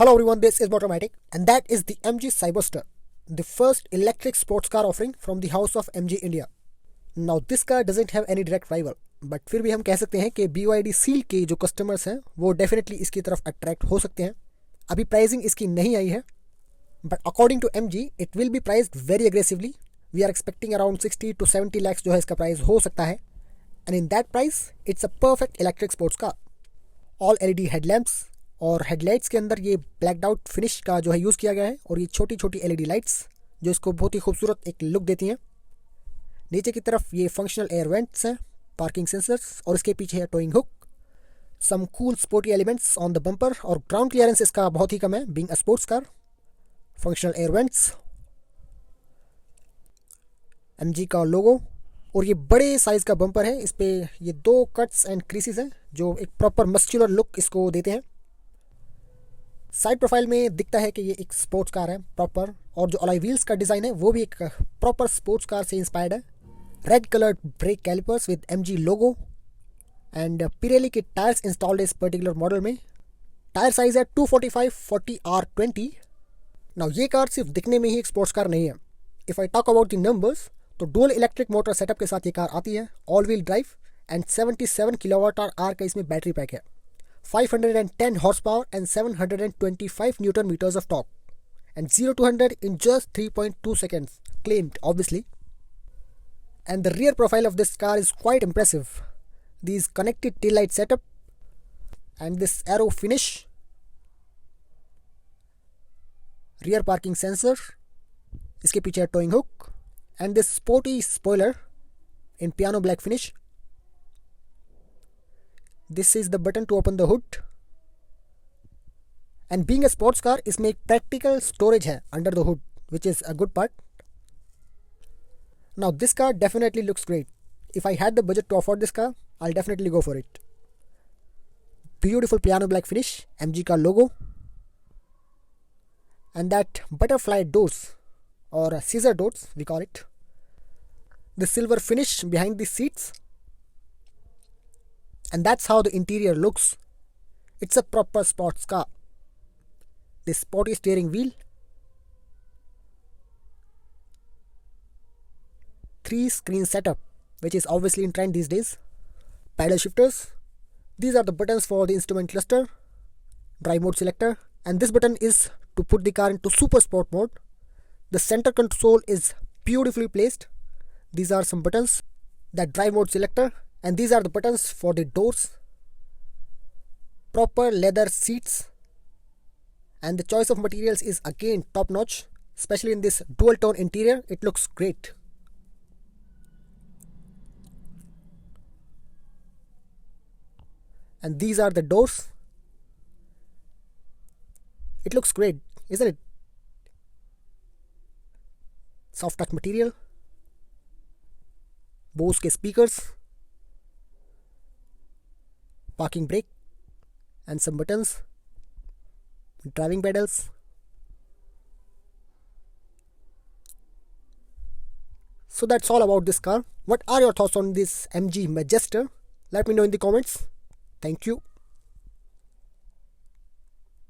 Hello everyone, this is Motormatic and that is the MG Cyberster, the first electric sports car offering from the house of MG India. Now this car doesn't have any direct rival, but फिर भी हम कह सकते हैं कि BYD seal के जो customers हैं वो डेफिनेटली इसकी तरफ अट्रैक्ट हो सकते हैं. अभी प्राइसिंग इसकी नहीं आई है, but according to MG it will be priced very aggressively. We are expecting around 60 to 70 lakhs जो है इसका प्राइस हो सकता है. And in that price it's a perfect electric sports car. All LED headlamps और हेडलाइट्स के अंदर ये ब्लैकड आउट फिनिश का जो है यूज़ किया गया है, और ये छोटी छोटी LED लाइट्स जो इसको बहुत ही खूबसूरत एक लुक देती हैं. नीचे की तरफ ये फंक्शनल एयर वेंट्स हैं, पार्किंग सेंसर्स, और इसके पीछे है towing hook. Some cool sporty elements on the bumper, और ग्राउंड क्लियरेंस इसका बहुत ही कम है being a sports car. Functional air vents, MG का लोगो, और ये बड़े साइज़ का बम्पर है. इस पे ये 2 कट्स एंड क्रीसेस हैं जो एक प्रॉपर मस्कुलर लुक इसको देते हैं. साइड प्रोफाइल में दिखता है कि ये एक स्पोर्ट्स कार है प्रॉपर, और जो अलॉय व्हील्स का डिज़ाइन है वो भी एक प्रॉपर स्पोर्ट्स कार से इंस्पायर्ड है. Red coloured brake calipers with MG logo, and Pirelli के टायर्स इंस्टॉल्ड इस पर्टिकुलर मॉडल में. टायर साइज है 245/40R20. नाउ ये कार सिर्फ दिखने में ही एक स्पोर्ट्स कार नहीं है. If I talk about the numbers तो डुअल इलेक्ट्रिक मोटर सेटअप के साथ ये कार आती है, all wheel drive, and 77 kWh का इसमें बैटरी पैक है. 510 horsepower and 725 Newton meters of torque, and 0 to 100 in just 3.2 seconds, claimed obviously. And the rear profile of this car is quite impressive. These connected tail light setup and this arrow finish, rear parking sensor, इसके पीछे towing hook, and this sporty spoiler in piano black finish. This is the button to open the hood. And being a sports car, इसमें एक practical storage है under the hood, which is a good part. Now this car definitely looks great. If I had the budget to afford this car, I'll definitely go for it. Beautiful piano black finish, MG का logo, and that butterfly doors, or scissor doors we call it. The silver finish behind the seats. And that's how the interior looks. It's a proper sports car. This sporty steering wheel, 3-screen setup, which is obviously in trend these days. Paddle shifters. These are the buttons for the instrument cluster, drive mode selector, and this button is to put the car into super sport mode. The center console is beautifully placed. These are some buttons, that drive mode selector, and these are the buttons for the doors. Proper leather seats, and the choice of materials is again top notch, especially in this dual tone interior. It looks great. And these are the doors. It looks great, isn't it? Soft touch material, Bose के speakers, parking brake, and some buttons, driving pedals. So that's all about this car. What are your thoughts on this MG Magister? Let me know in the comments. Thank you.